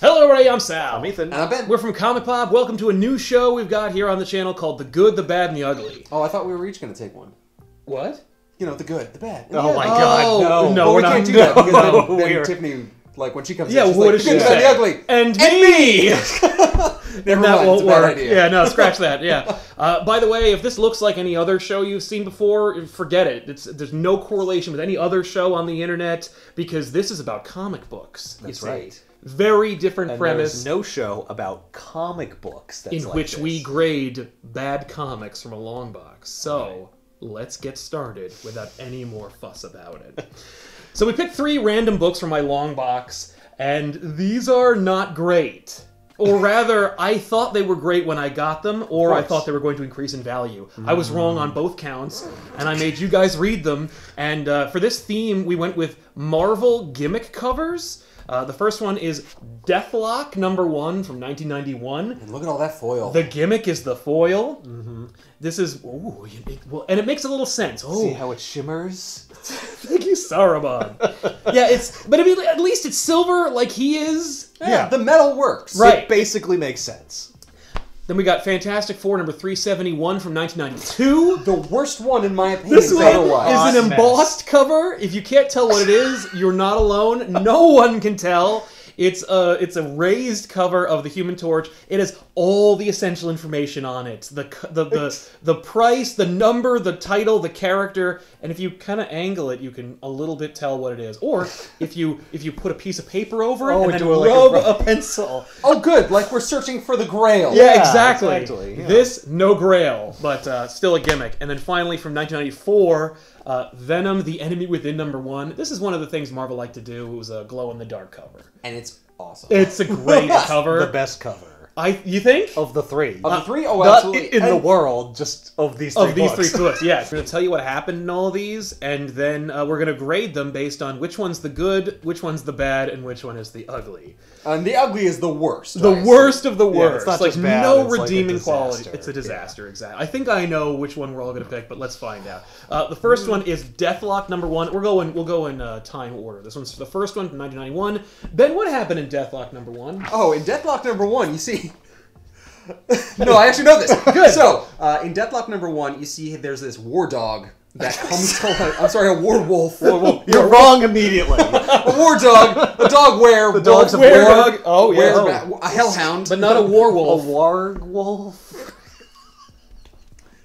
Hello everybody, I'm Sal. I'm Ethan. And I'm Ben. We're from ComicPOP. Welcome to a new show we've got here on the channel called The Good, the Bad, and the Ugly. Oh, I thought we were each going to take one. What? You know, the good, the bad. Oh my god, no. No, Well, we're we not. can't do that because No, then we're- Tiffany, like, when she comes Yeah, in, she's what like, does the she good, the bad, say? the ugly. And me! Never that mind, won't it's a bad work. idea. Yeah, no, scratch that. Yeah. By the way, if this looks like any other show you've seen before, forget it. There's no correlation with any other show on the internet because this is about comic books. That's you see. right. Very different And premise. there's no show about comic books that's in like which this. we grade bad comics from a long box. So let's get started without any more fuss about it. So we picked 3 random books from my long box, and these are not great. Or rather, I thought they were great when I got them, or I thought they were going to increase in value. I was wrong on both counts, and I made you guys read them. And for this theme, we went with Marvel Gimmick covers. The first one is Deathlok #1 from 1991. And look at all that foil. The gimmick is the foil. This is and it makes a little sense. Oh, See how it shimmers? thank you, Saruman. Yeah, but I mean, at least it's silver, like he is. yeah, the metal works. Right. It basically makes sense. Then we got Fantastic Four #371 from 1992. The worst one, in my opinion, This one otherwise. is an Hot embossed cover. If you can't tell what it is, you're not alone. No one can tell. It's a raised cover of the Human Torch. It has all the essential information on it: the price, the number, the title, the character, and if you kind of angle it, you can a little bit tell what it is. Or if you put a piece of paper over it and then do it like rub a a pencil. Oh, good. Like we're searching for the Grail. Yeah, Yeah, exactly. exactly, yeah. This, no grail, but still a gimmick. And then finally, from 1994, Venom the Enemy Within #1. This is one of the things Marvel liked to do. It was a glow-in-the-dark cover. And it's awesome. It's a great cover. The best cover You think? of the 3. Of the 3? Oh, Not absolutely. in the And- world, just of these 3 Of these books. 3 books, yes. We're going to tell you what happened in all of these, and then we're going to grade them based on which one's the good, which one's the bad, and which one is the ugly. And the ugly is the worst. The I worst of the Yeah, worst. it's not like just bad, no it's like a redeeming quality. disaster. It's a disaster, exactly. I think I know which one we're all going to pick, but let's find out. The first one is Deathlok #1. We'll go in time order. This one's the first one from 1991. Ben, what happened in Deathlok #1? Oh, in Deathlok #1, you see... No, I actually know this. Good. So, in Deathlok #1, you see there's this war dog that comes to life. I'm sorry, a war wolf. You're wrong immediately. A war dog. A dog where... The dog's a Were war- dog. Oh, yeah. Where, a hellhound. But not a A werewolf. warwolf?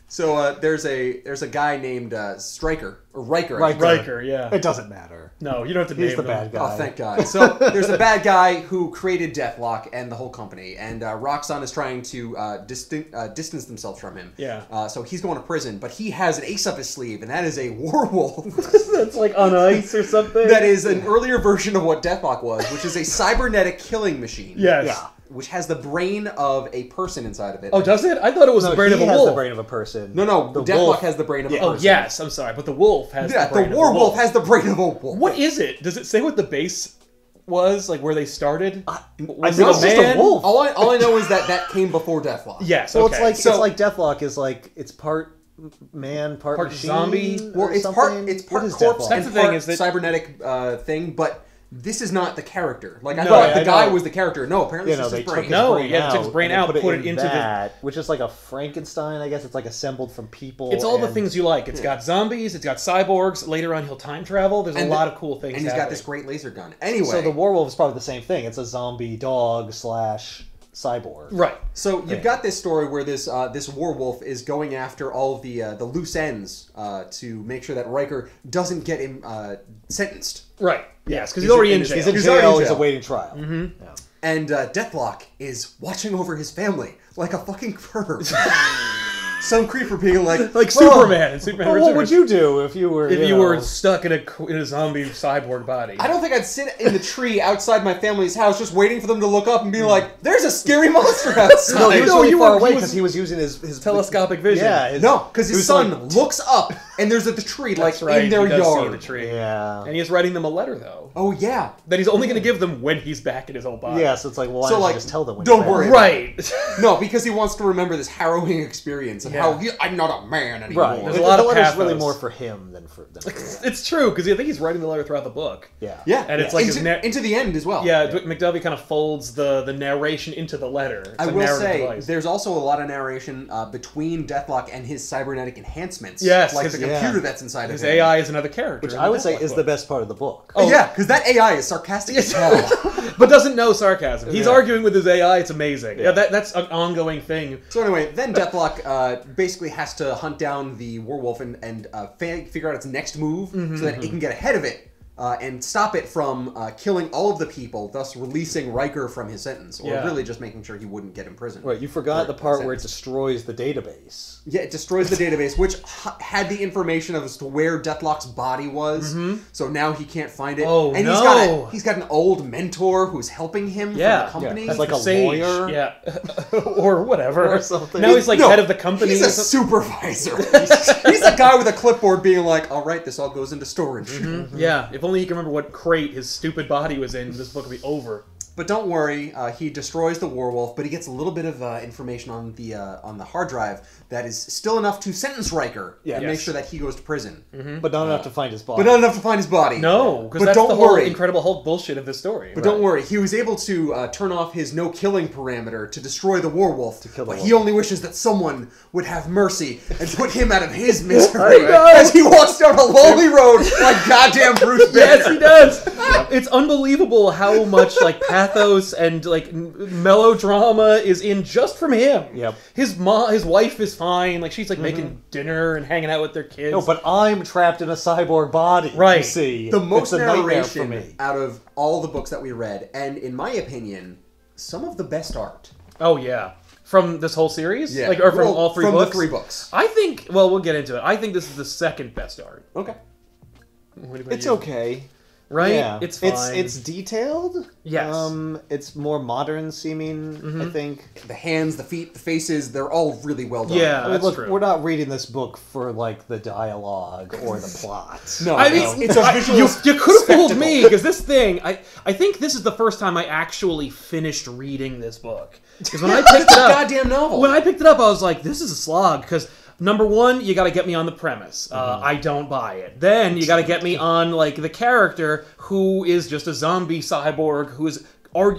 So there's a guy named Stryker or Riker. I should say. Riker, yeah. It doesn't matter. No, you don't have to He's name the them. bad guy. Oh, thank God. So there's a bad guy who created Deathlok and the whole company, and Roxxon is trying to distance themselves from him. Yeah. So he's going to prison, but he has an ace up his sleeve, and that is a werewolf. That's like on ice or something. That is an earlier version of what Deathlok was, which is a cybernetic killing machine. Yes. Yeah. Which has the brain of a person inside of it. Oh, does it? I thought it was the brain he of a has wolf. the brain of a person. No, The Deathlok wolf- has the brain of a Oh, person. yes. I'm sorry, but the wolf has Yeah, the brain the of a werewolf wolf. has the brain of a wolf. What is it? Does it say what the base was? Like where they started? I Was think it it's a just a man? wolf. All I know is that came before Deathlok. Yes. Well, Okay. it's like Deathlok is like it's part man, part machine, zombie. Well, or it's something. part What is corpse Deathlok? That's and the thing, part is that- cybernetic thing, but this is not the character. Like I No, thought the I guy know. was the character. No, apparently You it's know, just they his took brain. his No, brain yeah, out, they took his brain and out, put put it into the- that, which is like a Frankenstein, I guess. It's like assembled from people. It's all the and- things you like. It's got zombies. It's got cyborgs. Later on, he'll time travel. There's a lot of cool things. And he's got happening. this great laser gun. Anyway, So the werewolf is probably the same thing. It's a zombie dog / cyborg. Right. So you've got this story where this werewolf is going after all of the loose ends to make sure that Riker doesn't get him sentenced. Right. Yes, because he's already in jail. He's in He's already jail. in He's jail. awaiting trial. Yeah. And Deathlok is watching over his family like a fucking perv. Some creeper being like Superman and Superman Well, what would Returns. you do if you were If you know, were stuck in a zombie cyborg body? I don't think I'd sit in the tree outside my family's house just waiting for them to look up and be like, "There's a scary monster outside." No, he was No, really you far were- away he because was- he was using his Telescopic vision. Yeah, No, because his was son like- looks up and there's the tree like That's right. in their he does see yard. the tree. Yeah. And he is writing them a letter though Oh yeah. that he's only going to give them when he's back in his old body. Yeah, so it's like, well, why So, don't like, you just tell them when don't you're worry. back? Right. No, because he wants to remember this harrowing experience of how I'm not a man anymore. Right. There's a lot the of letter's really pathos. more for him than for them. It's true, because I think he's writing the letter throughout the book. Yeah. Yeah, And it's like into the end as well. Yeah, McDovey kind of folds the narration into the letter. It's I a will narrative say, device. there's also a lot of narration between Deathlok and his cybernetic enhancements. Yes, like the 'cause- computer that's inside His of him. AI is another character. Which in I the would say Deathlok is book. the best part of the book. Oh yeah, because that AI is sarcastic as hell. But doesn't know sarcasm. He's Yeah. arguing with his AI. It's amazing. Yeah. That's an ongoing thing. So anyway, then Deathlok basically has to hunt down the werewolf and figure out its next move so that it can get ahead of it and stop it from killing all of the people, thus releasing Riker from his sentence, or Yeah. really just making sure he wouldn't get imprisoned. Right, you forgot Or the part where it sentenced. destroys the database. Yeah, it destroys the database, which had the information as to where Deathlok's body was. So now he can't find it. Oh, and no. he's got an old mentor who's helping him Yeah. from the company. Yeah, it's like a Sage, lawyer. yeah, or whatever, Or something. Now he's like No, head of the company. He's or a something. supervisor. he's a guy with a clipboard being like, all right, this all goes into storage. Yeah, if only he can remember what crate his stupid body was in, this book would be over. But don't worry, he destroys the werewolf, but he gets a little bit of information on the hard drive that is still enough to sentence Riker Yeah. and Yes. make sure that he goes to prison. But not enough to find his body. But not enough to find his body. No, because But that's don't the whole worry. Incredible Hulk bullshit of this story. But don't worry, he was able to turn off his no-killing parameter to destroy the werewolf. kill the but he werewolf. only wishes that someone would have mercy and put him out of his misery know. as he walks down a lonely road like goddamn Bruce Banner. Yes, he does. It's unbelievable how much like pathos and like melodrama is in just from him. Yep. His wife is fine. Like she's like making dinner and hanging out with their kids. No, but I'm trapped in a cyborg body. Right. You see, The most it's a nightmare for narration me. out of all the books that we read, and in my opinion, some of the best art. Oh yeah, from this whole series, Yeah. like or from Well, all three from books. the 3 books. I think. Well, we'll get into it. I think this is the second best art. Okay. What about It's you? okay. Right? Yeah. It's fine. It's detailed. Yes. It's more modern seeming, I think. The hands, the feet, the faces, they're all really well done. Yeah. I mean, that's look, true. we're not reading this book for like the dialogue or the plot. No, I mean, it's a visual you could have fooled spectacle. me because this thing. I think this is the first time I actually finished reading this book. Because when I picked It's it a up, goddamn novel. when I picked it up, I was like, "This is a slog." Because number one, you got to get me on the premise. I don't buy it. Then you got to get me on like the character who is just a zombie cyborg who is.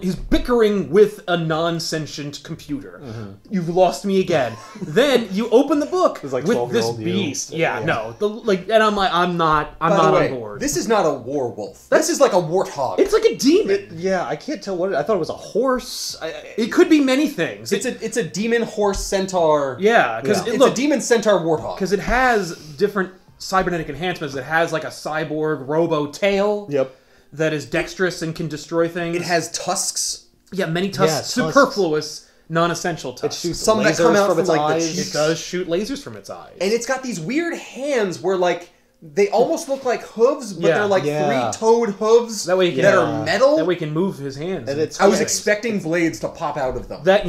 He's bickering with a non-sentient computer. You've lost me again. Then you open the book It's like with this 12-year-old you. beast. Yeah, Yeah. no, and I'm like, I'm not By the on way, board. this is not a werewolf. This is like a warthog. It's like a demon. Yeah, I can't tell what I thought it was a horse. It could be many things. It's a demon horse centaur. Yeah, because It's a demon centaur warthog. because it has different cybernetic enhancements. It has like a cyborg robo tail Yep. that is dexterous and can destroy things. It has tusks. many tusks, Yeah, tusks. superfluous, non-essential It tusks. shoots Some that lasers come out from from, its like, the eyes. cheeks. It does shoot lasers from its eyes. And it's got these weird hands where, like, they almost look like hooves, but Yeah. they're like Yeah. 3-toed hooves That way you can- that Yeah. are metal. that way it can move his hands. And it's- I was Yeah. expecting blades to pop out of them. that I'm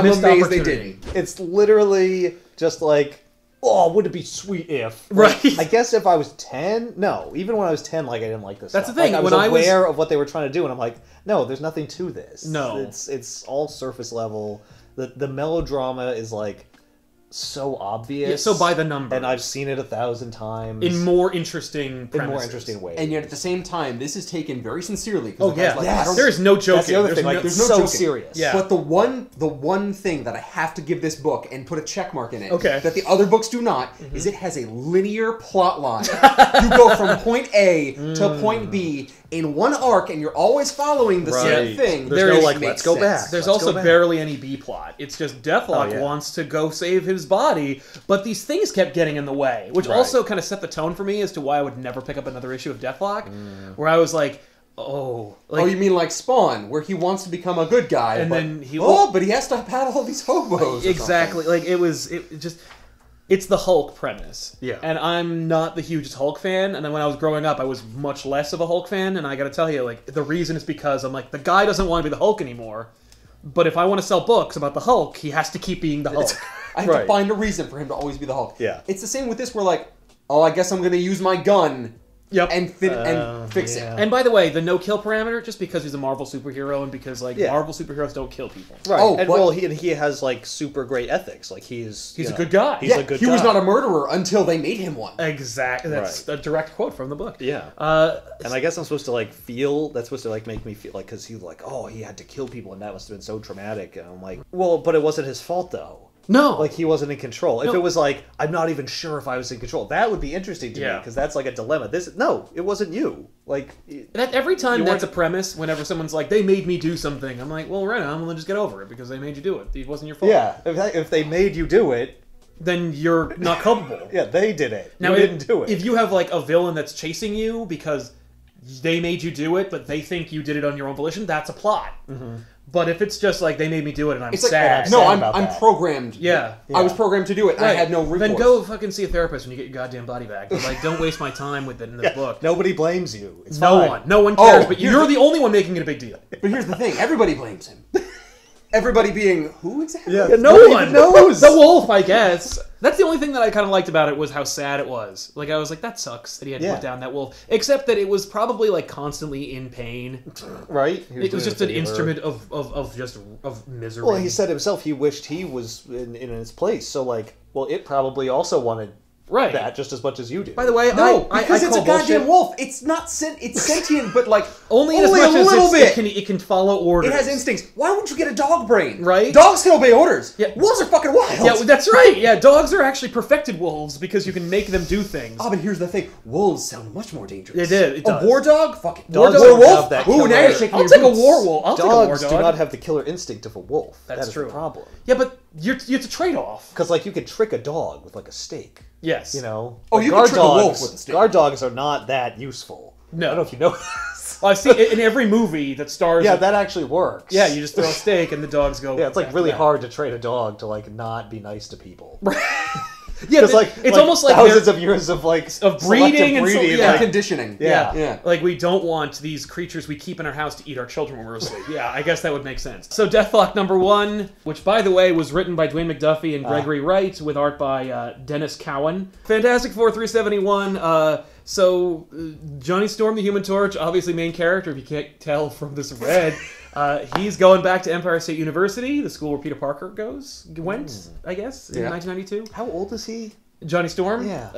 missed amazed they opportunity. didn't. It's literally just like, oh, would it be sweet if? Right. I guess if I was 10, no. Even when I was 10, like I didn't like this. That's stuff. the thing, Like, I was when I was- aware of what they were trying to do, and I'm like, no, there's nothing to this. No. it's all surface level. The melodrama is like so obvious. Yeah, so by the numbers. and I've seen it 1,000 times in more interesting in premises. more interesting ways. And yet at the same time, this is taken very sincerely. 'cause Oh the guy's yeah, like, Yes. I don't- there is no joking. That's the other thing. Like, there's no so joking. serious. Yeah. But the one thing that I have to give this book and put a check mark in it, Okay. that the other books do not, is it has a linear plot line. You go from point A to point B in one arc, and you're always following the same Right. thing. There's no, It like, makes let's go sense. back. There's Let's also go back. barely any B plot. It's just Deathlok Oh, yeah. wants to go save his body, but these things kept getting in the way, which Right. also kind of set the tone for me as to why I would never pick up another issue of Deathlok, where I was like, oh, like, Oh, you mean like Spawn, where he wants to become a good guy, And but, then he but he has to battle all these hobos. or exactly, like it just. It's the Hulk premise. Yeah. And I'm not the hugest Hulk fan, and then when I was growing up, I was much less of a Hulk fan, and I gotta tell you, like, the reason is because I'm like, the guy doesn't want to be the Hulk anymore, but if I want to sell books about the Hulk, he has to keep being the Hulk. I have to Right. find a reason for him to always be the Hulk. Yeah. It's the same with this, where like, oh, I guess I'm going to use my gun Yep. and fix it. And by the way, the no-kill parameter, just because he's a Marvel superhero and because, like, Yeah. Marvel superheroes don't kill people. Right. Oh, and but- well, he has like super great ethics. Like he's He's a good guy. He's Yeah, a good he guy. was not a murderer until they made him one. Exactly. That's a direct quote from the book. Yeah. And I guess I'm supposed to like feel. That's supposed to like make me feel like because he's like, oh, he had to kill people and that must have been so traumatic. And I'm like, well, but it wasn't his fault though. No. Like he wasn't in control. If it was like, I'm not even sure if I was in control, that would be interesting to me because that's like a dilemma. No, it wasn't you. Like that every time you that's a weren't- premise. Whenever someone's like, they made me do something, I'm like, well, right on, well, then just get over it because they made you do it. It wasn't your fault. yeah, if they made you do it, Then you're not culpable. yeah, they did it. Now, you didn't do it. If you have like a villain that's chasing you because they made you do it, but they think you did it on your own volition, that's a plot. But if it's just like they made me do it and I'm It's like, sad, no, sad I'm about that. programmed. Yeah. I was programmed to do it. I had no recourse. Then go fucking see a therapist when you get your goddamn body back. But like, don't waste my time with it in this book. Nobody blames you. It's No fine. one. No one cares. Oh, but you're the only one making it a big deal. But here's the thing: everybody blames him. Everybody being who exactly? Yeah. No Nobody one even knows. The wolf, I guess. That's the only thing that I kind of liked about it was how sad it was. Like I was like, that sucks that he had to Yeah. put down that wolf. Except that it was probably like constantly in pain. Right? It was just an instrument of misery. Well, he said himself he wished he was in its place. So like, well, it probably also wanted Right. that just as much as you do. By the way, No, I because it's call a goddamn bullshit. wolf. It's not it's sentient, but like Only as much a as little bit. it can follow orders. It has instincts. Why wouldn't you get a dog brain? Right? Dogs can obey orders. Yeah. Wolves are fucking wild. Yeah, that's right. Yeah, dogs are actually perfected wolves because you can make them do things. Oh, but here's the thing: wolves sound much more dangerous. It did, it does. A war dog, fuck it. Dogs War don't wolf. have that Ooh, now killer- you're shaking I'll your take a boots. war wolf. I'll take a war Dogs dog. do not have the killer instinct of a wolf. That's that is true. the problem. Yeah, but it's a trade-off. Because like you could trick a dog with like a steak. Yes. You know. Oh, Like, you can guard trick a wolf dogs. with a steak. Guard dogs are not that useful. No. I don't know if you know this. Well, I've seen it in every movie that stars. Yeah, that actually works. Yeah, you just throw a steak and the dogs go. Yeah, it's like after really that. hard to train a dog to like not be nice to people. Yeah, Because like it's almost like thousands they're- of years of like of selective breeding and so- breeding, yeah. like, Conditioning. Yeah. Yeah. Like, we don't want these creatures we keep in our house to eat our children when we're asleep. Yeah, I guess that would make sense. So, Deathlok #1, which, by the way, was written by Dwayne McDuffie and Gregory Wright, with art by Dennis Cowan. Fantastic Four 371. Johnny Storm, the Human Torch, obviously main character, if you can't tell from this red. He's going back to Empire State University, the school where Peter Parker went, I guess, in 1992. How old is he? Johnny Storm? Yeah.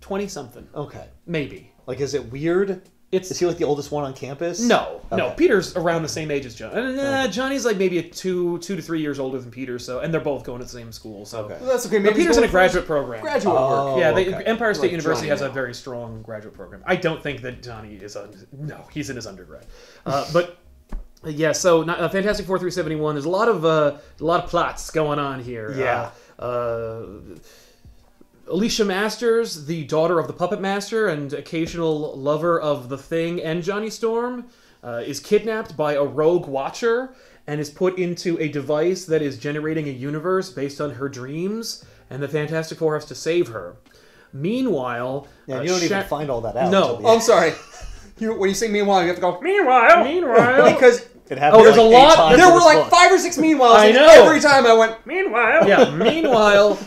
20-something. Okay. Maybe. Like, is it weird? Is he like the oldest one on campus? No. Okay. Peter's around the same age as Johnny. Johnny's like maybe 2 to 3 years older than Peter, and they're both going to the same school. So Well, that's okay. But Maybe Peter's in a he's going graduate program. Graduate Oh. work. Yeah, okay. Empire State Like University Johnny has a now. very strong graduate program. I don't think that Johnny is no, he's in his undergrad. But yeah, so Fantastic Four 371. There's a lot of plots going on here. Yeah. Alicia Masters, the daughter of the Puppet Master and occasional lover of the Thing and Johnny Storm, is kidnapped by a rogue Watcher and is put into a device that is generating a universe based on her dreams, and the Fantastic Four has to save her. Meanwhile... Yeah, you don't even find all that out. No. until the Oh, I'm end. sorry. When you say meanwhile, you have to go, Meanwhile... because It happened there's like a 8 lot- times there in were this like book. 5 or 6 meanwhiles, I and know. every time I went, meanwhile. Yeah, meanwhile,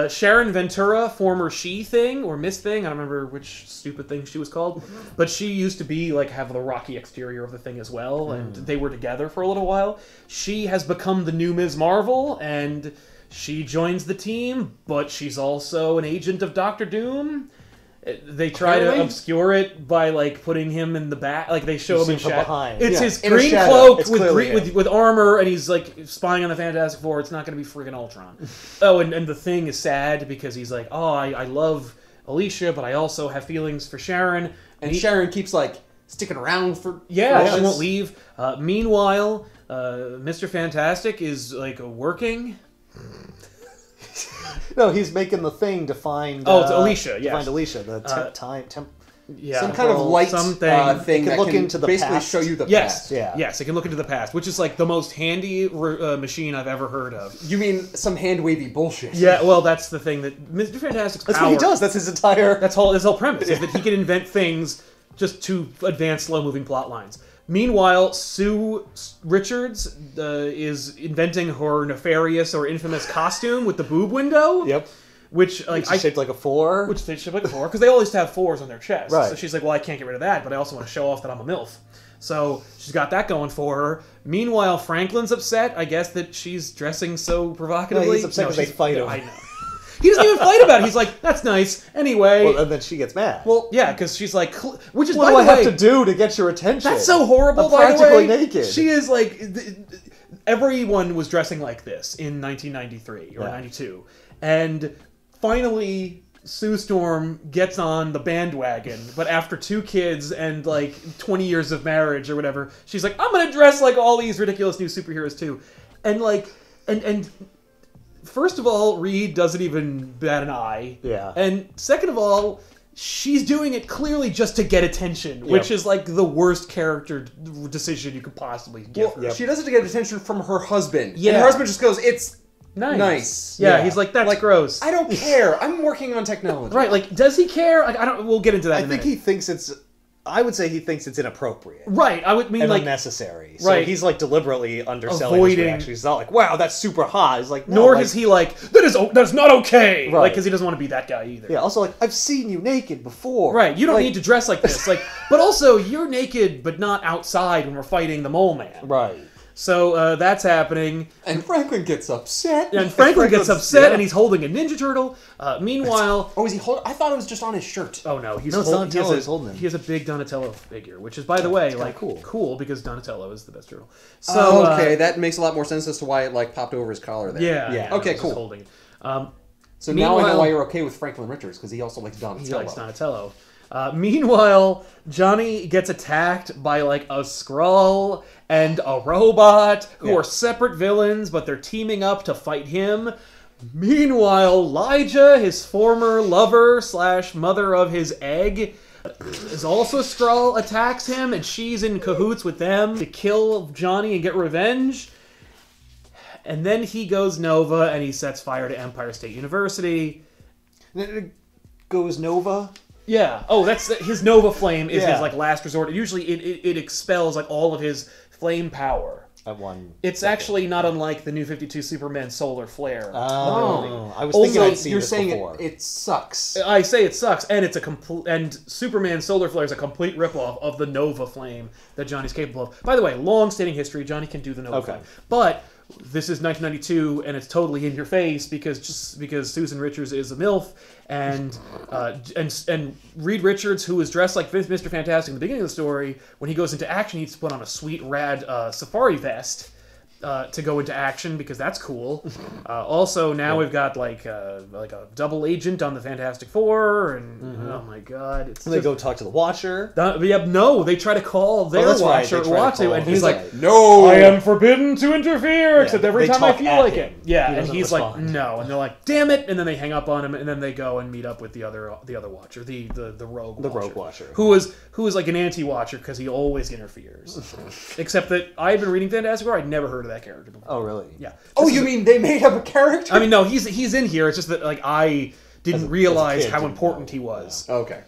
Sharon Ventura, former She-Thing, or Miss Thing, I don't remember which stupid thing she was called, but she used to be, have the rocky exterior of the Thing as well, and they were together for a little while. She has become the new Ms. Marvel, and she joins the team, but she's also an agent of Doctor Doom. They try to Apparently? obscure it by putting him in the back. They show You him in see from shadow. behind. It's Yeah, his in a green shadow. cloak It's with, clearly him. with armor, and he's spying on the Fantastic Four. It's not going to be friggin' Ultron. Oh, and the Thing is sad because he's like, oh, I love Alicia, but I also have feelings for Sharon. And Sharon keeps sticking around for Yeah, she won't leave. Meanwhile, Mr. Fantastic is working. No, he's making the thing to find... Oh, it's Alicia, To yes. find Alicia, the temp... Yeah, some kind of light something. thing It can that look can into the basically past. show you the Yes, past. Yeah. yes, it can look into the past, which is the most handy machine I've ever heard of. You mean some hand-wavy bullshit? Yeah, well, that's the thing that Mr. Fantastic's That's power. what he does. That's his entire... That's his whole premise is that he can invent things just to advance slow-moving plot lines. Meanwhile, Sue Richards is inventing her nefarious or infamous costume with the boob window. Yep. which like Which is shaped like a 4. which they shaped like a 4 because they always have 4s on their chest. Right. So she's like, well, I can't get rid of that, but I also want to show off that I'm a MILF. So she's got that going for her. Meanwhile, Franklin's upset, I guess, that she's dressing so provocatively. No, he's upset because they fight him. I know. He doesn't even fight about it. He's like, that's nice. Anyway. Well, and then she gets mad. Well, yeah, because she's like, which is, what do I have to do to get your attention? That's so horrible, I'm by the way. practically naked. She is like, everyone was dressing like this in 1993 or 92. And finally, Sue Storm gets on the bandwagon, but after 2 kids and like 20 years of marriage or whatever, she's like, I'm gonna dress like all these ridiculous new superheroes too. And like, and first of all, Reed doesn't even bat an eye. Yeah. And second of all, she's doing it clearly just to get attention, which is like the worst character decision you could possibly give her. She does it to get attention from her husband. Yeah. And her husband just goes, it's nice. Yeah, he's like, that's gross. I don't care. I'm working on technology. Right, like, does he care? Like, I don't. We'll get into that. I think he thinks it's. I would say he thinks it's inappropropriate. Right, I would mean and like unnecessary. So right. he's like deliberately underselling Avoiding. his reaction. He's not like, "Wow, that's super hot." He's like, no, nor like, is he like that's not okay. Right. Like, because he doesn't want to be that guy either. Yeah. Also, like, I've seen you naked before. Right. You don't like, need to dress like this. Like, but also you're naked, but not outside when we're fighting the Mole Man. Right. So that's happening. And Franklin gets upset. And Franklin gets upset, and he's holding a Ninja Turtle. Meanwhile, is he holding? I thought it was just on his shirt. oh no, he's it's Donatello who's holding him. He has a big Donatello figure, which is, by the way, like cool because Donatello is the best turtle. So okay, that makes a lot more sense as to why it like popped over his collar there. Yeah. Okay, he's cool. Holding it. So now I know why you're okay with Franklin Richards, because he also likes Donatello. He likes Donatello. Meanwhile, Johnny gets attacked by like a Skrull and a robot who are separate villains, but they're teaming up to fight him. Meanwhile, Elijah, his former lover / mother of his egg, is also a Skrull, attacks him, and she's in cahoots with them to kill Johnny and get revenge. And then he goes Nova and he sets fire to Empire State University. It goes Nova. Yeah. Oh, that's his Nova Flame is his like last resort. Usually, it expels like all of his flame power. At one. It's actually not unlike the New 52 Superman Solar Flare. Oh, I was Also, thinking I'd seen You're this saying before. it sucks. I say it sucks, and it's a complete. And Superman Solar Flare is a complete ripoff of the Nova Flame that Johnny's capable of. By the way, long-standing history. Johnny can do the Nova Flame, but this is 1992, and it's totally in your face because Susan Richards is a MILF, and Reed Richards, who is dressed like Mr. Fantastic in the beginning of the story, when he goes into action, he needs to put on a sweet rad safari vest to go into action because that's cool. Also, now we've got like a double agent on the Fantastic Four, and oh my god, it's they go talk to the Watcher. They try to call their that's right, Watcher, they try to call and him. he's like, no, I am forbidden to interfere, except every they time I talk feel at like him. it. Yeah, He and doesn't he's like, respond. no, and they're like, damn it, and then they hang up on him, and then they go and meet up with the other Watcher, the Rogue Watcher. Rogue Watcher. Who is like an anti-Watcher because he always interferes. Except that I had been reading Fantastic Four, I'd never heard of that character before. Oh, really? Yeah. Oh, you mean they made up a character? I mean, no, he's in here. It's just that like I didn't realize kid, how didn't important know. he was. Okay.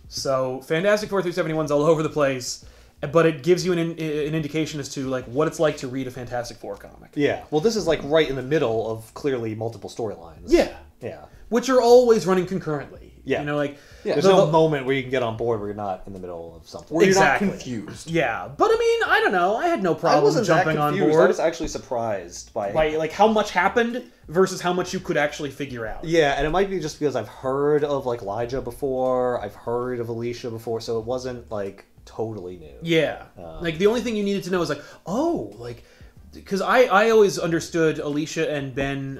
So Fantastic Four 371's all over the place, but it gives you an indication as to like what it's like to read a Fantastic Four comic. Yeah. Well, this is like right in the middle of clearly multiple storylines. Yeah. Yeah. Which are always running concurrently. Yeah. You know, like There's no moment where you can get on board where you're not in the middle of something. Where Exactly. you're not confused. Yeah, but I mean, I don't know. I had no I problem wasn't jumping that on confused. board I was actually surprised by like how much happened versus how much you could actually figure out. Yeah, and it might be just because I've heard of like Elijah before, I've heard of Alicia before, so it wasn't like totally new. Yeah. Like the only thing you needed to know is like, oh, like because I always understood Alicia and Ben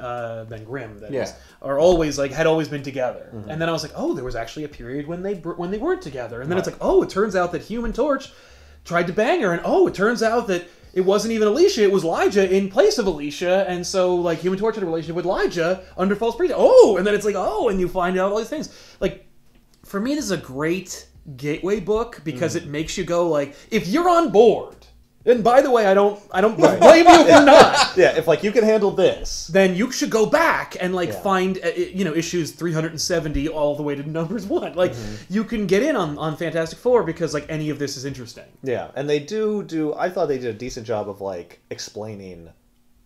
Grimm that is, are always like had always been together, and then I was like, oh, there was actually a period when they weren't together, and then it's like, oh, it turns out that Human Torch tried to bang her, and oh, it turns out that it wasn't even Alicia, it was Elijah in place of Alicia, and so like Human Torch had a relationship with Elijah under false pretense. Oh, and then it's like, oh, and you find out all these things. Like for me, this is a great gateway book because it makes you go like, if you're on board. And by the way, I don't blame you for not. Yeah, if like you can handle this, then you should go back and like find issues 370 all the way to numbers 1. Like you can get in on Fantastic Four because like any of this is interesting. Yeah, and they do. I thought they did a decent job of like explaining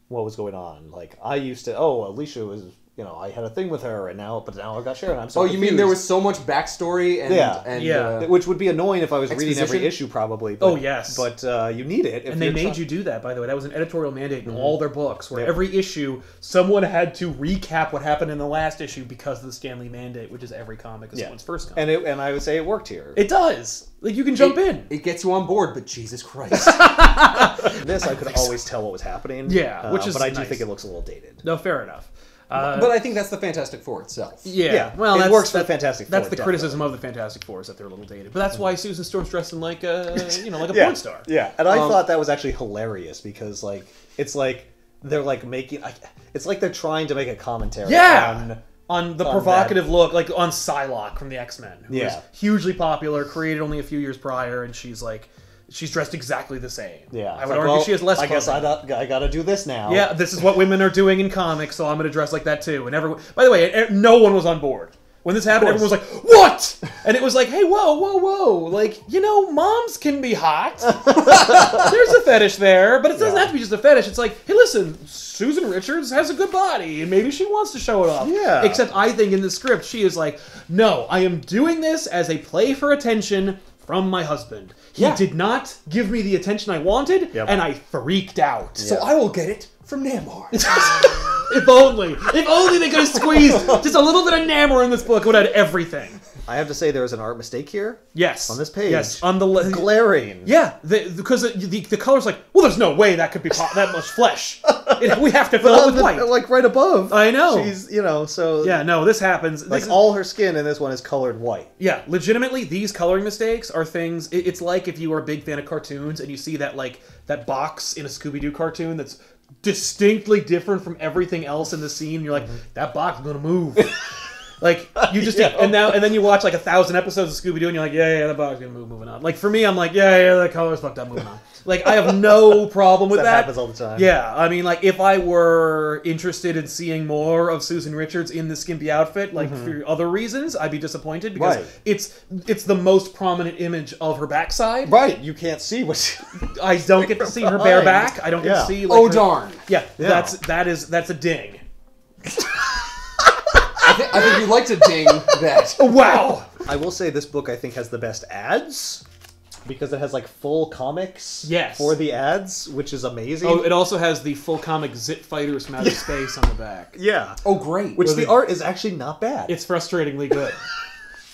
what was going on. Like I used to. Oh, Alicia was you know, I had a thing with her, and now I got Sharon. I'm so you mean there was so much backstory and which would be annoying if I was reading every issue, probably. But, but you need it. And they made you do that, by the way. That was an editorial mandate in all their books, where every issue someone had to recap what happened in the last issue because of the Stan Lee mandate, which is every comic is someone's first comic. And I would say it worked here. It does. Like, you can jump in. It gets you on board, but Jesus Christ. This I could always tell what was happening. Yeah, which is but I do nice. think it looks a little dated. No, fair enough. But I think that's the Fantastic Four itself. Yeah. Well, it works for the Fantastic Four. That's the criticism of the Fantastic Four, is that they're a little dated. But that's why Susan Storm's dressing like a, like a porn star. Yeah, and I thought that was actually hilarious because, like, it's like they're like making, it's like they're trying to make a commentary on the provocative look, like on Psylocke from the X-Men, who was hugely popular, created only a few years prior, and she's dressed exactly the same. Yeah, I would argue she has less. I guess I got to do this now. Yeah, this is what women are doing in comics, so I'm going to dress like that too. And everyone, by the way, no one was on board when this happened. Everyone was like, "What?" And it was like, "Hey, whoa! Like, moms can be hot. There's a fetish there, but it doesn't have to be just a fetish. It's like, hey, listen, Susan Richards has a good body, and maybe she wants to show it off. Yeah. Except I think in the script she is like, no, I am doing this as a play for attention from my husband. He did not give me the attention I wanted, and I freaked out. So I will get it from Namor. If only they could have squeezed just a little bit of Namor in this book, it would have had everything. I have to say there was an art mistake here. Yes. On this page. Yes. On the glaring. Yeah, because the color's like, well, there's no way that could be that much flesh. We have to fill it with white. Like right above. I know. She's, so... Yeah, no, this happens. Like all her skin in this one is colored white. Yeah, legitimately, these coloring mistakes are things... It's like if you are a big fan of cartoons and you see that, like, that box in a Scooby-Doo cartoon that's distinctly different from everything else in the scene. You're like, that box is going to move. Like, you just... And then you watch, like, 1,000 episodes of Scooby-Doo and you're like, yeah, the box is going to move, moving on. Like, for me, I'm like, yeah, the color's fucked up, moving on. Like, I have no problem with that. That happens all the time. Yeah, I mean, like, if I were interested in seeing more of Susan Richards in the skimpy outfit, like, for other reasons, I'd be disappointed because it's the most prominent image of her backside. Right, you can't see what she... I don't get to see her bare back. I don't get to see... Like, oh, darn. Yeah, that's a ding. I think you'd like to ding that. Wow! I will say this book, I think, has the best ads. Because it has, like, full comics for the ads, which is amazing. Oh, it also has the full comic Zit Fighters from outer space on the back. Yeah. Oh, great. Which the art is actually not bad. It's frustratingly good.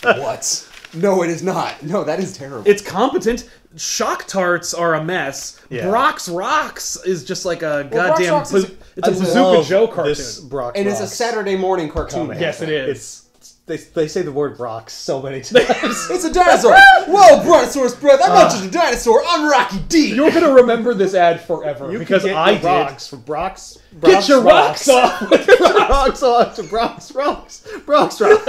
What? No, it is not. No, that is terrible. It's competent. Shock Tarts are a mess. Yeah. Brock's Rocks is just like a goddamn... Brock's Rocks it's a Bazooka Joe cartoon. And it's a Saturday morning cartoon. Yes, it is. They say the word Brox so many times. It's a dinosaur. Whoa, Brontosaurus breath. I'm not just a dinosaur. I'm Rocky D. You're going to remember this ad forever because I did. Rocks from Brox. Get your rocks off. Rocks off to Brox Rocks. Brox Rocks.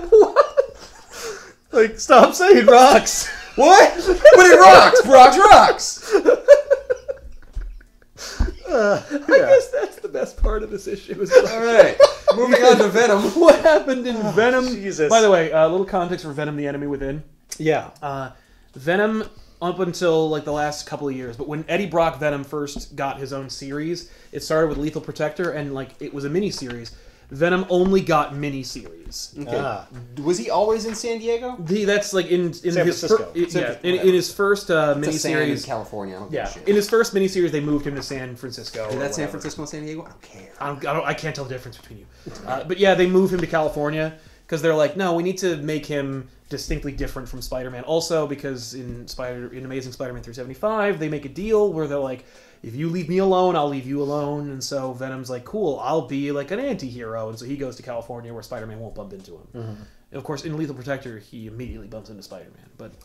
What? Like, stop saying rocks. What? But it rocks. Brox rocks. I guess that's the best part of this issue. All right, moving on to Venom. What happened in Venom? Jesus. By the way, a little context for Venom the Enemy Within. Yeah. Venom, up until like the last couple of years, but when Eddie Brock Venom first got his own series, it started with Lethal Protector, and like it was a mini-series. Venom only got mini-series. Okay. Was he always in San Diego? That's like in San his Francisco. in his first It's mini-series. in California. I don't give a shit. In his first mini-series, they moved him to San Francisco. Is that San whatever. Francisco and San Diego? I don't care. I can't tell the difference between you. But yeah, they moved him to California because they're like, no, we need to make him distinctly different from Spider-Man. Also, because in Amazing Spider-Man 375, they make a deal where they're like, if you leave me alone, I'll leave you alone. And so Venom's like, cool, I'll be like an anti-hero. And so he goes to California where Spider-Man won't bump into him. Mm-hmm. Of course, in Lethal Protector, he immediately bumps into Spider-Man. But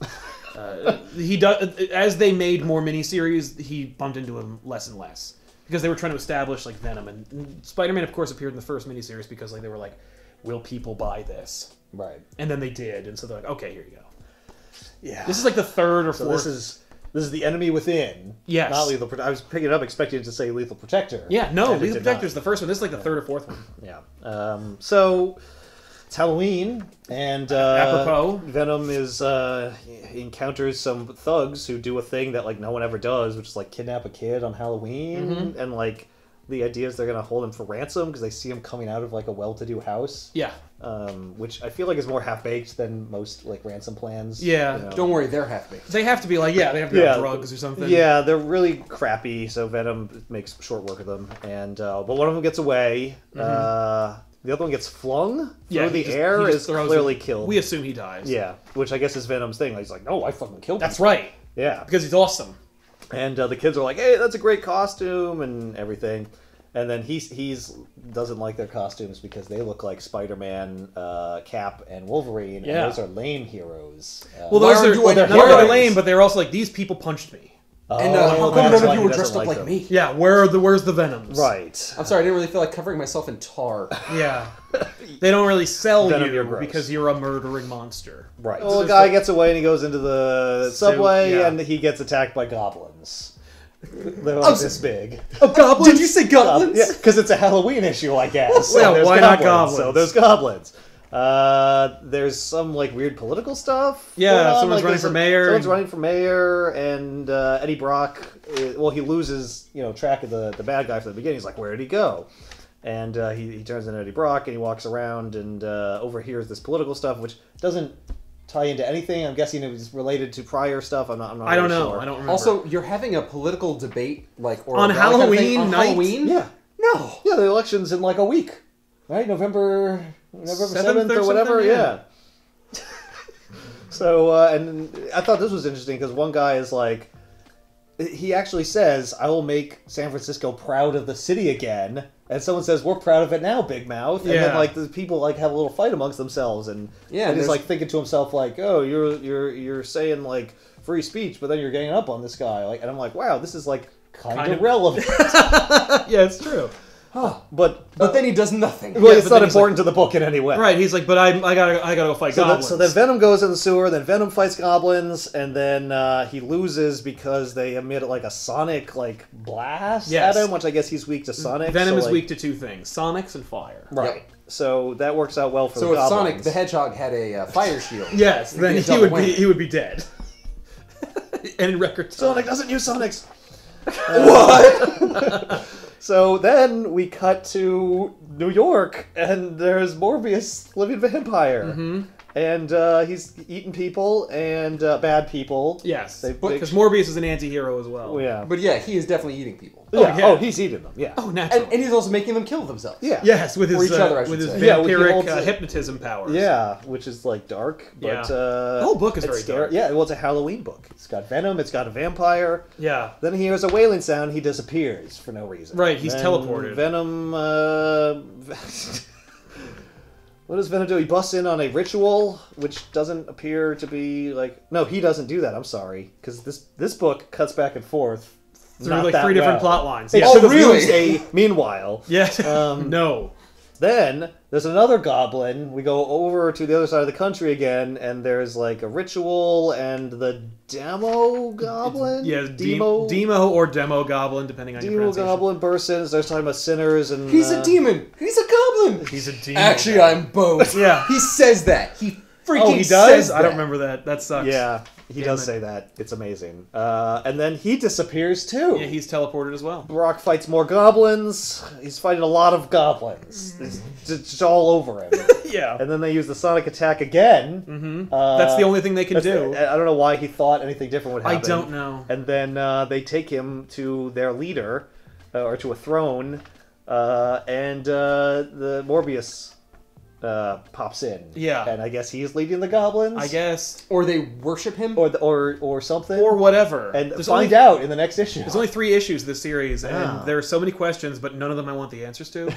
he does, as they made more miniseries, he bumped into him less and less. Because they were trying to establish like Venom. And Spider-Man, of course, appeared in the first miniseries because like they were like, will people buy this? Right. And then they did. And so they're like, okay, here you go. Yeah. This is like the third or fourth. This is the Enemy Within. Yes. Not Lethal Protector. I was picking it up expecting it to say Lethal Protector. Yeah, no, Lethal Protector is the first one. This is like the third or fourth one. Yeah. So it's Halloween, and apropos, Venom he encounters some thugs who do a thing that like no one ever does, which is like kidnap a kid on Halloween, and like the idea is they're going to hold him for ransom because they see him coming out of like a well-to-do house. Yeah. Which I feel like is more half-baked than most like ransom plans. Yeah. You know? Don't worry, they're half-baked. They have to be like, they have to be on drugs or something. Yeah, they're really crappy, so Venom makes short work of them. And but one of them gets away. The other one gets flung through the air, is clearly killed. We assume he dies. Yeah, which I guess is Venom's thing. He's like, no, I fucking killed him. That's right. Yeah. Because he's awesome. And the kids are like, hey, that's a great costume and everything. And then he's doesn't like their costumes because they look like Spider-Man, Cap, and Wolverine. Yeah. And those are lame heroes. Well, those are they're not only lame, but they're also like, these people punched me. And how come that's none why of you he were dressed doesn't up like them. me? Yeah, where's the Venoms? Right. I'm sorry, I didn't really feel like covering myself in tar. Yeah. They don't really sell Venom, you're you gross. because you're a murdering monster. Right. Well, the guy gets away and he goes into the subway yeah. and he gets attacked by goblins. They're like this big. Oh, goblins? Did you say goblins? Yeah, because it's a Halloween issue, I guess. Well, there's why not goblins? So there's goblins. There's some like weird political stuff. Yeah, someone's running for mayor. Someone's running for mayor, and Eddie Brock. He loses track of the bad guy from the beginning. He's like, where did he go? And he turns into Eddie Brock, and he walks around and overhears this political stuff, which doesn't tie into anything. I'm guessing it was related to prior stuff. I'm not. I don't really know. Sure. I don't remember. Also, you're having a political debate or on a rally kind of thing Halloween on night. Halloween? Yeah. No. Yeah, the election's in like a week, right? November 7th or or whatever. something? Yeah. So, and I thought this was interesting because one guy is like, he actually says, "I will make San Francisco proud of the city again," and someone says, "We're proud of it now, Big Mouth." And then Yeah. like the people like have a little fight amongst themselves, and he's like thinking to himself like, "Oh, you're saying like free speech, but then you're ganging up on this guy." Like, and I'm like, "Wow, this is like kind of relevant." Yeah, it's true. But then he does nothing. Well, it's but not then he's important to the book in any way. Right, he's like, but I gotta go fight goblins. So then Venom goes in the sewer, then Venom fights goblins, and then he loses because they emit like a sonic like blast Yes. at him, which I guess he's weak to sonic. Venom is like, weak to two things: sonics and fire. Right. Yep. So that works out well for So the if goblins. Sonic the Hedgehog had a fire shield, Yes, then it'd be a double whammy. he would be dead. And in record time. Sonic doesn't use Sonics. What? So then we cut to New York, and there's Morbius living vampire. Mm-hmm. And he's eating people and bad people. Yes, They- because Morbius is an anti-hero as well. Oh, yeah. But yeah, he is definitely eating people. Yeah. yeah. Oh, he's eating them. Yeah. Oh, naturally. And he's also making them kill themselves. Yeah. Yes, with his Or each other, I should with his say. Yeah, he vampiric holds it. hypnotism powers. Yeah, which is like dark, but Yeah. The whole book is it's very scary. dark. Yeah, well, it's a Halloween book. It's got Venom. It's got a vampire. Yeah. Then he hears a wailing sound. He disappears for no reason. Right, he's Then teleported. Venom. What does Venom do? He busts in on a ritual, which doesn't appear to be like. No, he doesn't do that. I'm sorry, because this book cuts back and forth Through not like that three different well. plot lines. It Yeah. should have really? used a meanwhile. Yeah. No. Then there's another goblin. We go over to the other side of the country again, and there's like a ritual and the demo goblin. Yeah, demo or demo goblin, depending on your demo pronunciation. goblin bursts in. Starts talking about sinners and He's a demon. He's a goblin. He's a demon. Actually, I'm both. Yeah. He says that. He freaking Oh, he says does? I don't that. remember that. That sucks. Yeah, he Damn does it. say that. It's amazing. And then he disappears too. Yeah, he's teleported as well. Brock fights more goblins. He's fighting a lot of goblins. It's just all over him. Yeah. And then they use the sonic attack again. Mm-hmm. That's the only thing they can do. I don't know why he thought anything different would happen. I don't know. And then they take him to their leader, or to a throne, and the Morbius pops in. Yeah. And I guess he's leading the goblins. I guess. Or they worship him. Or something. Or whatever. And There's find only, out in the next issue. There's only 3 issues of this series, Yeah. and there are so many questions, but none of them I want the answers to.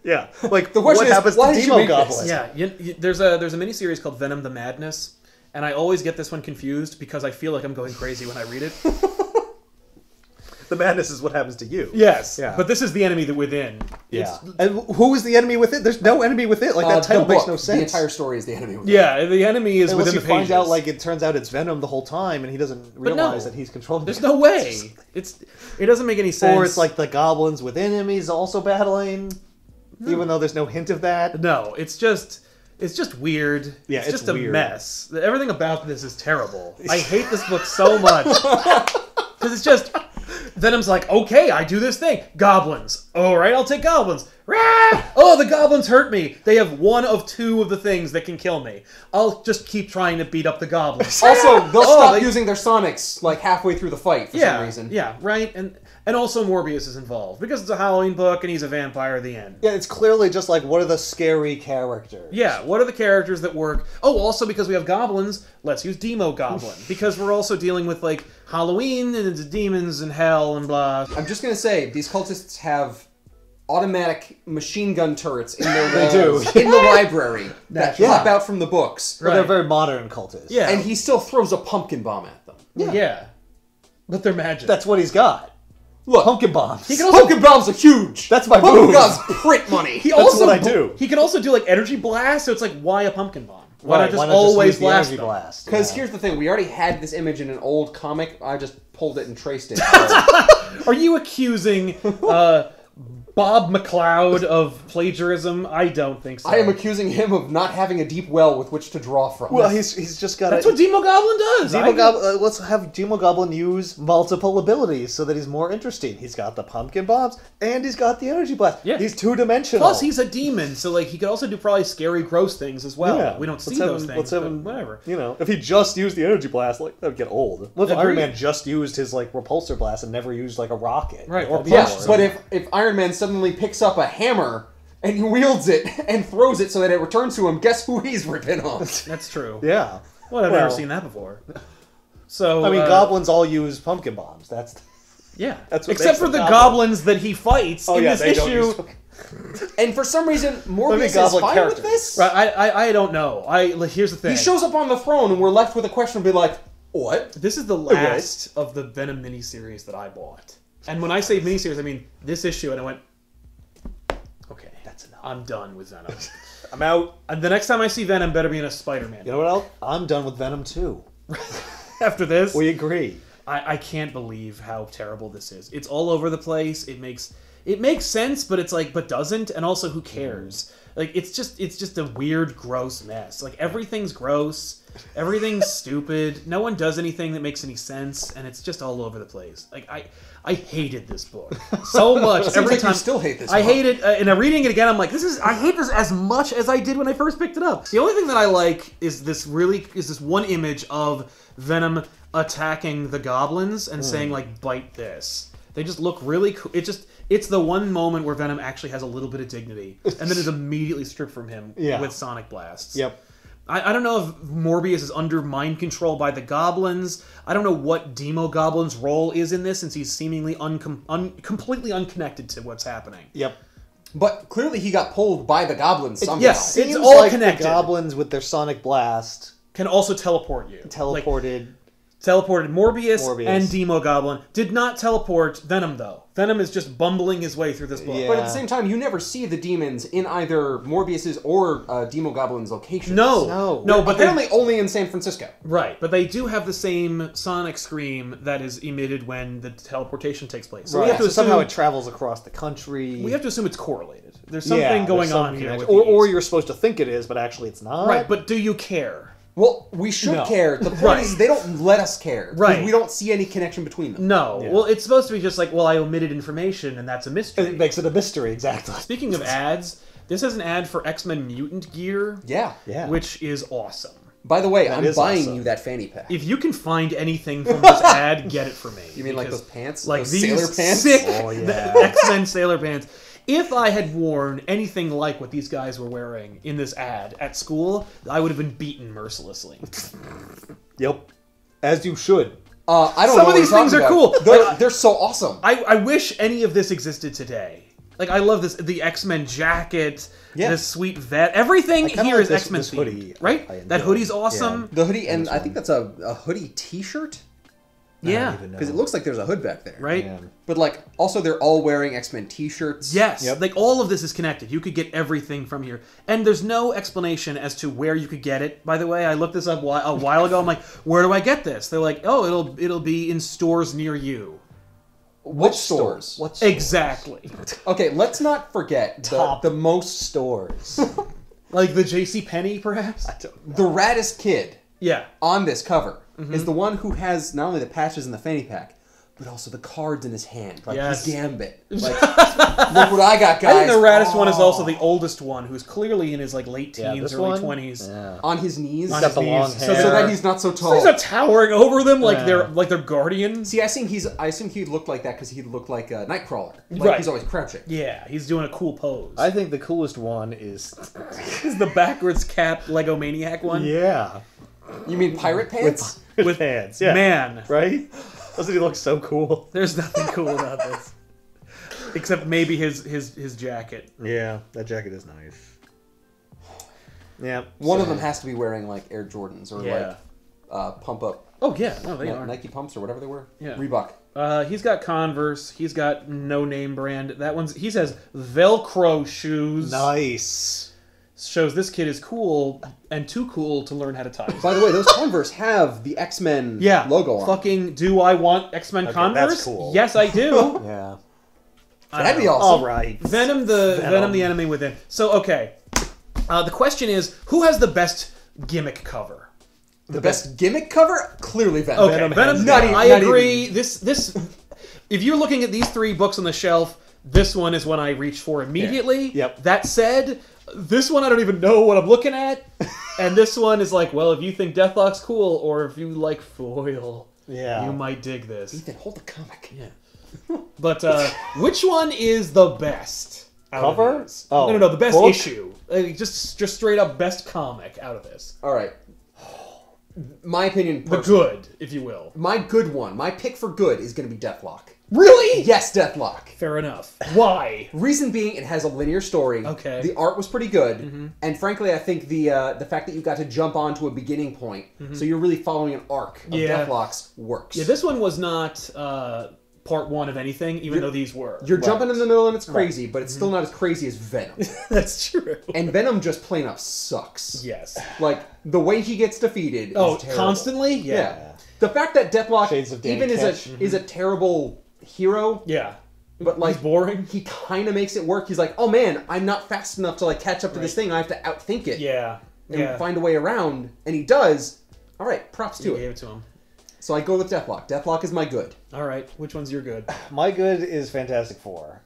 Yeah. Like, The what question is, happens why to did you Demo make this? Goblin? Yeah, there's a miniseries called Venom the Madness, and I always get this one confused because I feel like I'm going crazy when I read it. The madness is what happens to you. Yes, Yeah. but this is the enemy that within. Yeah. And who is the enemy with it? There's no enemy with it. Like, that The title makes book, no sense. The entire story is the enemy. Yeah, the enemy is Unless within you the pages. find out, like, it turns out it's Venom the whole time, and he doesn't realize that he's controlling There's it. no way. It doesn't make any sense. Or it's like the goblins with enemies also battling, even though there's no hint of that. no, it's just weird. Yeah, it's it's just a weird. mess. Everything about this is terrible. I hate this book so much because it's just Venom's like, okay, I do this thing. Goblins. All right, I'll take goblins. Rah! Oh, the goblins hurt me. They have one of two of the things that can kill me. I'll just keep trying to beat up the goblins. Also, they'll stop using their sonics like halfway through the fight for some reason. Yeah, right. And also Morbius is involved because it's a Halloween book and he's a vampire at the end. Yeah, it's clearly just like, what are the scary characters? Yeah, what are the characters that work? Oh, also because we have goblins, let's use Demo Goblin. Because we're also dealing with, like, Halloween and it's demons and hell and blah. I'm just gonna say, these cultists have automatic machine gun turrets in their walls in the library that pop out from the books. But they're very modern cultists. Yeah. And he still throws a pumpkin bomb at them. Yeah. But they're magic. That's what he's got. Look, Pumpkin bombs. pumpkin bombs are huge. That's my pumpkin move. bombs print money. That's what I do. He can also do, like, energy blast, so it's like, why a pumpkin bomb? Why not just why always use the blast energy them? blast? Because here's the thing, we already had this image in an old comic. I just pulled it and traced it. Are you accusing Bob McLeod of plagiarism? I don't think so. I am accusing him of not having a deep well with which to draw from. Well, he's just got. That's what Demo Goblin does. Let's have Demo Goblin use multiple abilities so that he's more interesting. He's got the pumpkin bombs and he's got the energy blast. Yeah. He's two-dimensional. Plus, he's a demon, so like he could also do probably scary, gross things as well. Yeah. We don't see Let's have those him- things. let's have but him- whatever. You know, if he just used the energy blast, like that would get old. What if Iron Agreed. Man just used his like repulsor blast and never used like a rocket? Right, Or that'd be power? awesome. But if Iron Man suddenly picks up a hammer and he wields it and throws it so that it returns to him, guess who he's ripping off? That's true. Yeah. Well, I've never seen that before. So I mean, goblins all use pumpkin bombs. That's yeah. That's what except makes for them the goblins. goblins that he fights in this they don't issue. use And for some reason, Morbius is goblin fine characters. with this. Right, I don't know. Here's the thing. He shows up on the throne and we're left with a question and be like, what? This is the last of the Venom miniseries that I bought. And when I say miniseries, I mean this issue, and I went, okay, that's enough. I'm done with Venom. I'm out. And the next time I see Venom, better be in a Spider-Man. You know what else? I'm done with Venom too. After this, We agree. I can't believe how terrible this is. It's all over the place. It makes sense, but it's like, but doesn't. And also, who cares? Like, it's just a weird, gross mess. Like, everything's gross. Everything's stupid. No one does anything that makes any sense, and it's just all over the place. Like, I hated this book so much. Seems Every like time you still hate this I book. hate it, and I'm reading it again. I'm like, I hate this as much as I did when I first picked it up. The only thing that I like is this one image of Venom attacking the goblins and saying like, "Bite this." They just look really cool. It's the one moment where Venom actually has a little bit of dignity, and then is immediately stripped from him with sonic blasts. Yep. I don't know if Morbius is under mind control by the goblins. I don't know what Demo Goblin's role is in this, since he's seemingly completely unconnected to what's happening. Yep. But clearly he got pulled by the goblins somehow. yes. It's Seems all like connected. The goblins with their sonic blast Can also teleport you. teleported. Teleported Morbius Morbius. and Demo Goblin. Did not teleport Venom, though. Venom is just bumbling his way through this book. Yeah. But at the same time, you never see the demons in either Morbius's or Demo Goblin's locations. No, but apparently only in San Francisco. right, but they do have the same sonic scream that is emitted when the teleportation takes place. So Right. we have to So somehow assume it travels across the country. we have to assume it's correlated. There's something going there's some on here, connection. with or these. you're supposed to think it is, but actually it's not. right. But do you care? Well, we should No. care. The point Right. is they don't let us care. because Right. We don't see any connection between them. No. Yeah. Well, it's supposed to be just like, well, I omitted information, and that's a mystery. It makes it a mystery, exactly. Speaking of ads, this is an ad for X-Men Mutant gear, Yeah. Yeah. which is awesome. By the way, That I'm is buying awesome. you that fanny pack. If you can find anything from this ad, get it for me. You mean like because, those pants? like Those these sailor pants? sick Oh, yeah. X-Men sailor pants. If I had worn anything like what these guys were wearing in this ad at school, I would have been beaten mercilessly. Yep. As you should. I don't Some know of these what you're things are talking cool. about. They're so awesome. I wish any of this existed today. Like, I love this, the X-Men jacket, Yeah. the sweet vet, everything kinda here like is this- X-Men this themed, hoodie, right? I enjoy. That hoodie's awesome. The hoodie, and I think that's a hoodie T-shirt Yeah. even know. because it looks like there's a hood back there. Right? Yeah. But like, also they're all wearing X-Men T-shirts. Yes, Yep. like all of this is connected. You could get everything from here, and there's no explanation as to where you could get it. By the way, I looked this up a while ago. I'm like, where do I get this? They're like, oh, it'll be in stores near you. Which stores? What stores? Exactly, Okay, let's not forget Top the most stores. like the J.C. Penney, perhaps. the raddest kid Yeah, on this cover is the one who has not only the patches and the fanny pack, but also the cards in his hand, like Yes. his gambit. Like, look what I got, guys. I think the raddest one is also the oldest one, who's clearly in his like late teens, this early one? 20s. Yeah. on his knees. On got his the long knees. hair. so that he's not so tall. He's not towering over them like Yeah. they're guardians. See, I assume he looked like that because he looked like a Nightcrawler. Like Right. he's always crouching. Yeah, he's doing a cool pose. I think the coolest one is... Is the backwards cap Lego Maniac one? Yeah. You mean pirate pants? With hands, yeah. Man, Right? Doesn't he look so cool? there's nothing cool about this. Except maybe his jacket. Yeah, that jacket is nice. Yeah. One of them has to be wearing like Air Jordans or Yeah. like pump up Oh yeah, no, they are. Nike pumps or whatever they were. Yeah. Reebok. He's got Converse. He's got no name brand. That one's he says Velcro shoes. Nice. Shows this kid is cool and too cool to learn how to tie. By the way, those Converse have the X-Men logo on. Fucking do I want X-Men Converse? that's cool. Yes, I do. Yeah. That'd be All awesome. right. Venom the Enemy within. So okay, the question is, who has the best gimmick cover? The best gimmick cover? Clearly Venom. Okay, Venom. Not even- I not agree. even- This. If you're looking at these three books on the shelf, this one is one I reach for immediately. Yep. That said, this one I don't even know what I'm looking at, and this one is like, well, if you think Deathlok's cool, or if you like foil, Yeah. you might dig this. Ethan, hold the comic. Yeah. But which one is the best? Out of Cover? these? Oh, no, the best book? issue. Just straight up best comic out of this. All right. My opinion. The personally, good, if you will. My good one. My pick for good is going to be Deathlok. Really? Yes, Deathlok. Fair enough. Why? Reason being, it has a linear story. Okay. The art was pretty good, and frankly, I think the fact that you got to jump onto a beginning point, so you're really following an arc of Yeah. Deathlok's works. Yeah, this one was not part one of anything, even though these were. You're jumping in the middle and it's crazy, but it's still not as crazy as Venom. That's true. And Venom just plain up sucks. Yes. Like, the way he gets defeated Oh, is terrible. constantly? Yeah. The fact that Deathlok Shades of Dan even is a terrible hero, Yeah. but like He's boring. he kind of makes it work. He's like, oh man, I'm not fast enough to like catch up to this thing. I have to outthink it Yeah. and Yeah. find a way around. And he does. All right, props to You it. gave it to him. So I go with Deathlok. Deathlok is my good. All right. Which one's your good? My good is Fantastic Four.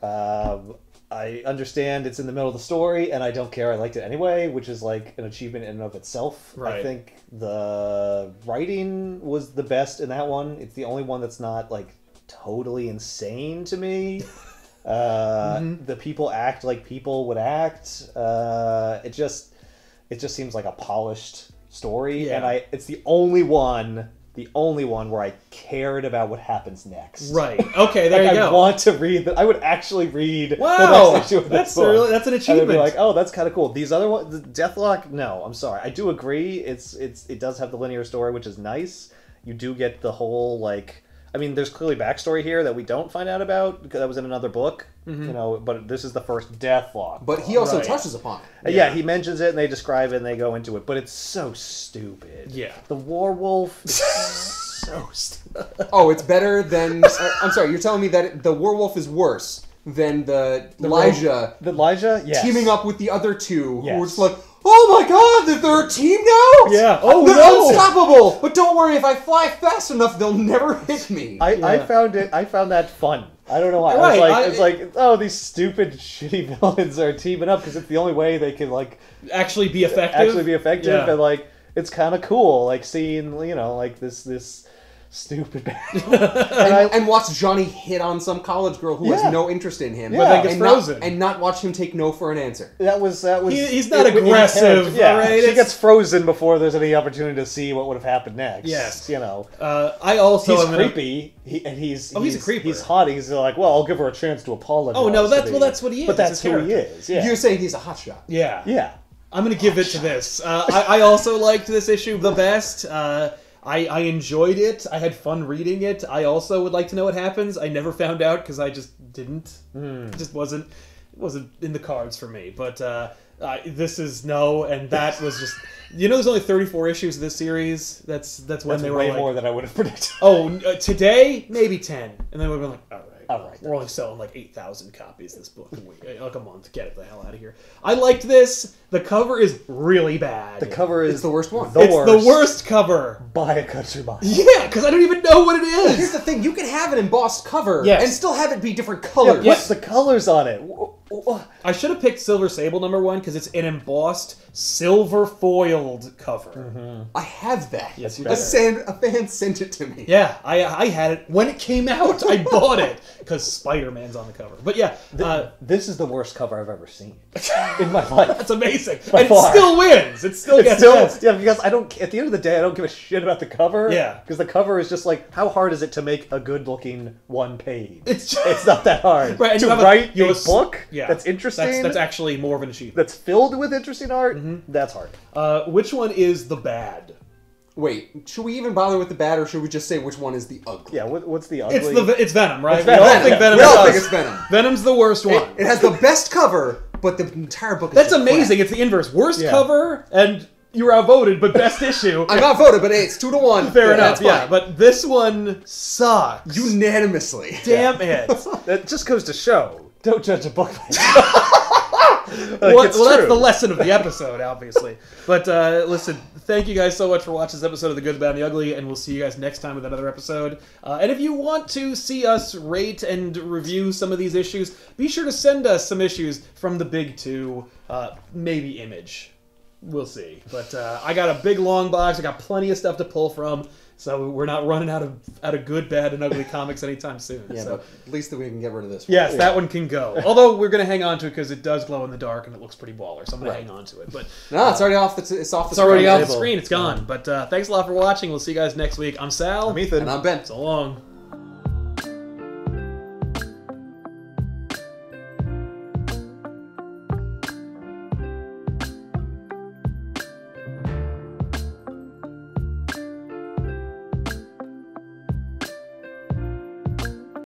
I understand it's in the middle of the story, and I don't care. I liked it anyway, which is like an achievement in and of itself. Right. I think the writing was the best in that one. It's the only one that's not like totally insane to me. The people act like people would act. It just seems like a polished story, Yeah. and it's the only one where I cared about what happens next. Right. Okay, there Like, you I go. want to read that. I would actually read Wow, the next issue of this that's book. that's an And I'd achievement. be like, oh, that's kind of cool. These other ones, the Deathlok, no, I'm sorry. I do agree. It does have the linear story, which is nice. You do get the whole, like, I mean, there's clearly backstory here that we don't find out about because that was in another book, you know. But this is the first Deathlok. But he also Right. touches upon it. Yeah, he mentions it and they describe it and they go into it, but it's so stupid. Yeah. The werewolf is so stupid. Oh, it's better than... I'm sorry, you're telling me that the werewolf is worse than the Elijah The Elijah, yes. teaming up with the other two who Yes. were just like, oh my god, they're a team now? Yeah. Oh, they're no. unstoppable! But don't worry, if I fly fast enough, they'll never hit me. I found that fun. I don't know why. Right, It's like, oh, these stupid, shitty villains are teaming up because it's the only way they can like Actually be effective. Yeah. and like it's kind of cool, like seeing like this stupid. and watch Johnny hit on some college girl who Yeah. has no interest in him, But then gets and frozen. not watch him take no for an answer. That was. He's not aggressive, Yeah, alright? she It's- gets frozen before there's any opportunity to see what would have happened next. Yes. I I also he's am gonna- creepy. He's a creeper. He's hot. He's like, well, I'll give her a chance to apologize. Oh, no, to that's- me. well, that's what he is. But that's It's his who he character. is. Yeah. You're saying he's a hotshot. Yeah. Yeah. I'm gonna give it to this. I also liked this issue the best. I enjoyed it. I had fun reading it. I also would like to know what happens. I never found out because I just didn't. It just wasn't in the cards for me. But this is no, and that was just. There's only 34 issues of this series. That's when That's they were way like, more than I would have predicted. oh, today maybe 10, and then we've been like, all right. All right. We're only selling like 8,000 copies this book a week. Like a month. Get it the hell out of here. I liked this. The cover is really bad. The cover is It's the worst one. It's the worst cover. By a country mile. Yeah, because I don't even know what it Here's is. the thing: you can have an embossed cover Yes. and still have it be different Yeah, colors. what's the colors on it? I should have picked Silver Sable #1 because it's an embossed, silver foiled cover. I have that. Yes, you a do. a fan sent it to me. Yeah, I had it when it came out. I bought it because Spider-Man's on the cover. But yeah, This is the worst cover I've ever seen in my life. that's amazing. By And far. it still wins. It still It's gets still, best. yeah, because I don't. At the end of the day, I don't give a shit about the cover. Yeah. because the cover is just like, how hard is it to make a good-looking one page? It's It's not that hard. Right, and to you have write you a have s- book yeah, that's interesting, That's actually more of an achievement. that's filled with interesting art. That's hard. Which one is the bad? Wait, should we even bother with the bad, or should we just say which one is the ugly? Yeah, what's the ugly? It's Venom, right? It's Venom. We all Venom. think Venom We all is think us. it's Venom. Venom's the worst one. It has the best cover, but the entire book is That's just amazing. crap. It's the inverse. Worst Yeah. cover, and you were outvoted, but best issue. I'm outvoted, but hey, it's 2-1. Fair That's enough, yeah. fine. But this one sucks. Unanimously. Damn it. That just goes to show. Don't judge a book by its Well, it's that's true. the lesson of the episode, obviously. But listen, thank you guys so much for watching this episode of The Good, the Bad, and the Ugly, and we'll see you guys next time with another episode. And if you want to see us rate and review some of these issues, be sure to send us some issues from the big two, maybe Image. We'll see. But I got a big long box. I got plenty of stuff to pull from. So we're not running out of good, bad, and ugly comics anytime soon. Yeah, so. but at least that we can get rid of this one. Yes, that one can go. Although we're going to hang on to it because it does glow in the dark and it looks pretty baller. So I'm going to hang on to it. But No, it's already off the it's off the it's already screen. off the screen. It's gone. But thanks a lot for watching. We'll see you guys next week. I'm Sal. I'm Ethan. And I'm Ben. So long.